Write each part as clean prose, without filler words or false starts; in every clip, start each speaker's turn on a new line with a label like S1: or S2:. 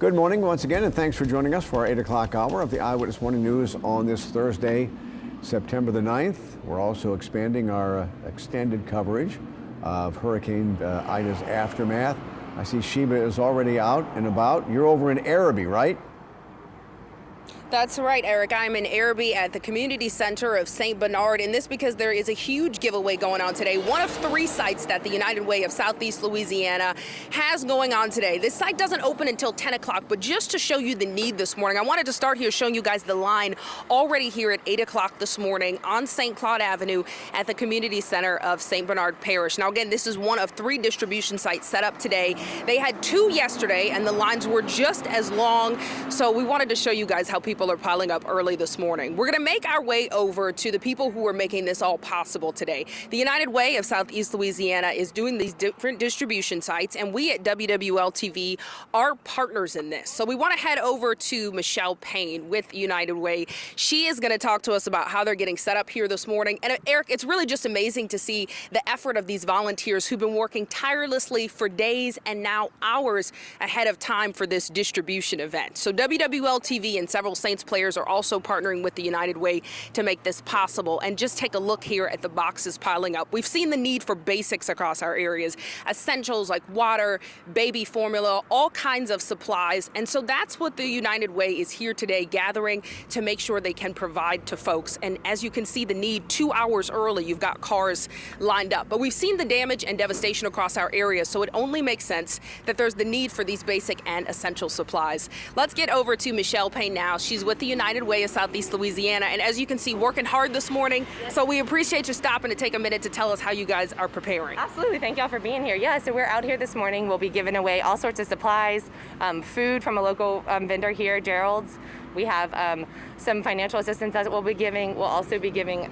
S1: Good morning once again, and thanks for joining us for our 8 o'clock hour of the Eyewitness Morning News on this Thursday, September the 9th. We're also expanding our extended coverage of Hurricane Ida's aftermath. I see Sheba is already out and about. You're over in Arabi, right?
S2: That's right, Eric. I'm in Arabi at the Community Center of St. Bernard, and this because there is a huge giveaway going on today. One of 3 sites that the United Way of Southeast Louisiana has going on today. This site doesn't open until 10 o'clock, but just to show you the need this morning, I wanted to start here showing you guys the line already here at 8 o'clock this morning on St. Claude Avenue at the Community Center of St. Bernard Parish. Now, again, this is one of 3 distribution sites set up today. They had 2 yesterday, and the lines were just as long, so we wanted to show you guys how people are piling up early this morning. We're going to make our way over to the people who are making this all possible today. The United Way of Southeast Louisiana is doing these different distribution sites, and we at WWL-TV are partners in this. So we want to head over to Michelle Payne with United Way. She is going to talk to us about how they're getting set up here this morning. And Eric, it's really just amazing to see the effort of these volunteers who've been working tirelessly for days and now hours ahead of time for this distribution event. So WWL-TV and several Saints players are also partnering with the United Way to make this possible. And just take a look here at the boxes piling up. We've seen the need for basics across our areas, essentials like water, baby formula, all kinds of supplies. And so that's what the United Way is here today, gathering to make sure they can provide to folks. And as you can see the need, 2 hours early, you've got cars lined up. But we've seen the damage and devastation across our area, so it only makes sense that there's the need for these basic and essential supplies. Let's get over to Michelle Payne now. She's with the United Way of Southeast Louisiana, and as you can see, working hard this morning. So we appreciate you stopping to take a minute to tell us how you guys are preparing.
S3: Absolutely, thank y'all for being here. Yeah, so we're out here this morning. We'll be giving away all sorts of supplies, food from a local vendor here, Gerald's. We have some financial assistance that we'll be giving. We'll also be giving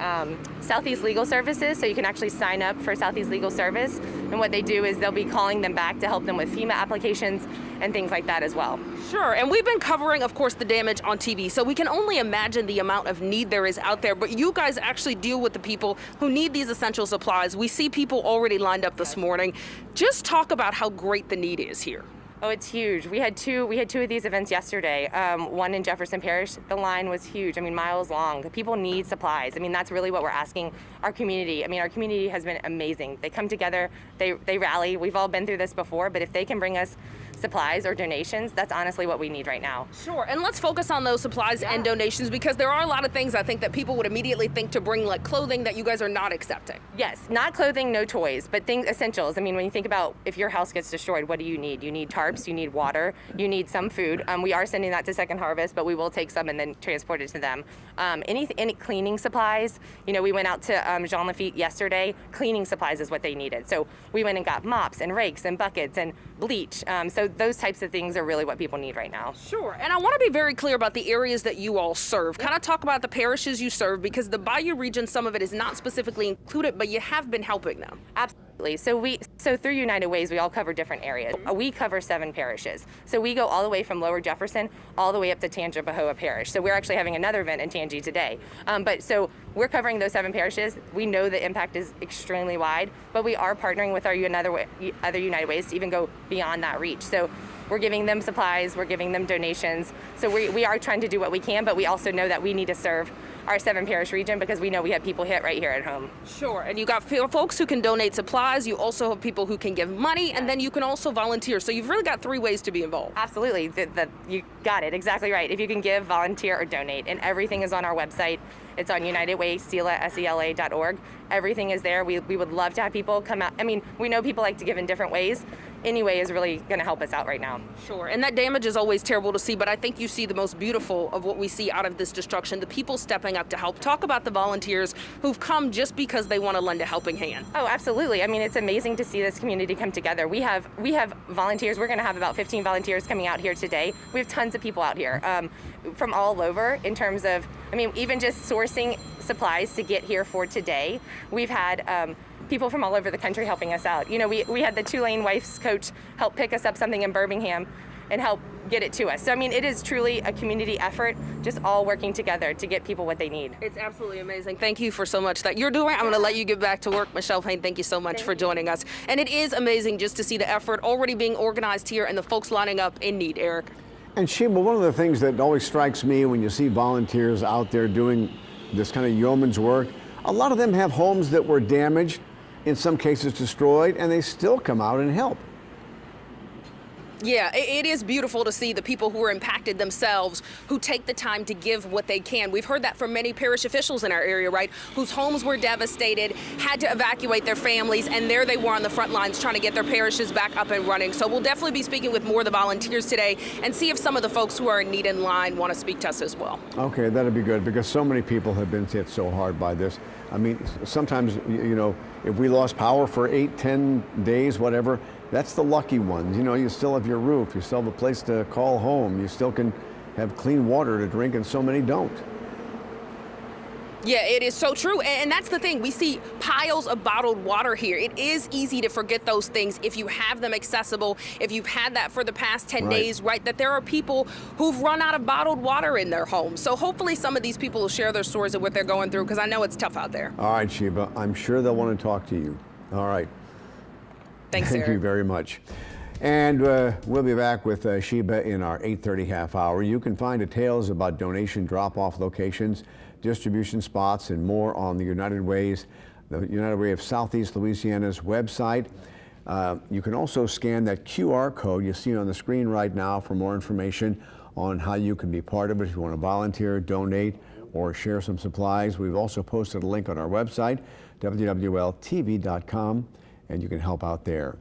S3: Southeast Legal Services, so you can actually sign up for Southeast Legal Service. And what they do is they'll be calling them back to help them with FEMA applications and things like that as well.
S2: Sure, and we've been covering, of course, the damage on TV, so we can only imagine the amount of need there is out there. But you guys actually deal with the people who need these essential supplies. We see people already lined up this morning. Just talk about how great the need is here.
S3: Oh, it's huge. We had two of these events yesterday. One in Jefferson Parish. The line was huge. I mean, miles long. People need supplies. I mean, that's really what we're asking our community. I mean, our community has been amazing. They come together, they rally. We've all been through this before, but if they can bring us supplies or donations, that's honestly what we need right now.
S2: Sure, and let's focus on those supplies and donations, because there are a lot of things I think that people would immediately think to bring, like clothing, that you guys are not accepting.
S3: Yes, not clothing, no toys, but things, essentials. I mean, when you think about if your house gets destroyed, what do you need? You need tarps, you need water, you need some food. We are sending that to Second Harvest, but we will take some and then transport it to them. Any cleaning supplies, you know, we went out to Jean Lafitte yesterday. Cleaning supplies is what they needed. So we went and got mops and rakes and buckets and bleach. So those types of things are really what people need right now.
S2: Sure, and I want to be very clear about the areas that you all serve. Kind of talk about the parishes you serve, because the Bayou region, some of it is not specifically included, but you have been helping them.
S3: Absolutely. So through United Ways, we all cover different areas. We cover 7 parishes. So we go all the way from Lower Jefferson all the way up to Tangipahoa Parish. So we're actually having another event in Tangi today. But so we're covering those 7 parishes. We know the impact is extremely wide, but we are partnering with our other United Ways to even go beyond that reach. So we're giving them supplies, we're giving them donations. So we are trying to do what we can, but we also know that we need to serve our 7 parish region, because we know we have people hit right here at home.
S2: Sure, and you got folks who can donate supplies, you also have people who can give money, and then you can also volunteer. So you've really got 3 ways to be involved.
S3: Absolutely, you got it, exactly right. If you can give, volunteer, or donate, and everything is on our website. It's on UnitedWay.SELA.org. Everything is there. We would love to have people come out. I mean, we know people like to give in different ways. Any way is really going to help us out right now.
S2: Sure, and that damage is always terrible to see, but I think you see the most beautiful of what we see out of this destruction, the people stepping up to help. Talk about the volunteers who've come just because they want to lend a helping hand.
S3: Oh, absolutely. I mean, it's amazing to see this community come together. We have volunteers. We're going to have about 15 volunteers coming out here today. We have tons of people out here from all over in terms of, I mean, even just sourcing supplies to get here for today. We've had people from all over the country helping us out. You know, we had the Tulane Wife's coach help pick us up something in Birmingham and help get it to us. So, I mean, it is truly a community effort, just all working together to get people what they need.
S2: It's absolutely amazing. Thank you for so much that you're doing. I'm going to let you get back to work. Michelle Payne, thank you so much for joining us. And it is amazing just to see the effort already being organized here and the folks lining up in need, Eric.
S1: And Sheba, one of the things that always strikes me when you see volunteers out there doing this kind of yeoman's work, a lot of them have homes that were damaged, in some cases destroyed, and they still come out and help.
S2: Yeah, it is beautiful to see the people who are impacted themselves, who take the time to give what they can. We've heard that from many parish officials in our area, right, whose homes were devastated, had to evacuate their families, and there they were on the front lines trying to get their parishes back up and running. So we'll definitely be speaking with more of the volunteers today and see if some of the folks who are in need in line want to speak to us as well.
S1: Okay, that'd be good, because so many people have been hit so hard by this. I mean, sometimes, you know, if we lost power for 8, 10 days, whatever, that's the lucky ones. You know, you still have your roof, you still have a place to call home, you still can have clean water to drink, and so many don't.
S2: Yeah, it is so true. And that's the thing. We see piles of bottled water here. It is easy to forget those things if you have them accessible, if you've had that for the past 10 days, right, that there are people who've run out of bottled water in their homes. So hopefully some of these people will share their stories of what they're going through, because I know it's tough out there.
S1: All right, Sheba, I'm sure they'll want to talk to you. All right.
S2: Thanks,
S1: Thank
S2: Eric.
S1: you very much. And we'll be back with Sheba in our 8:30 half hour. You can find details about donation drop-off locations, distribution spots, and more on the United Way of Southeast Louisiana's website. You can also scan that QR code you see on the screen right now for more information on how you can be part of it if you want to volunteer, donate, or share some supplies. We've also posted a link on our website, WWLTV.com, and you can help out there.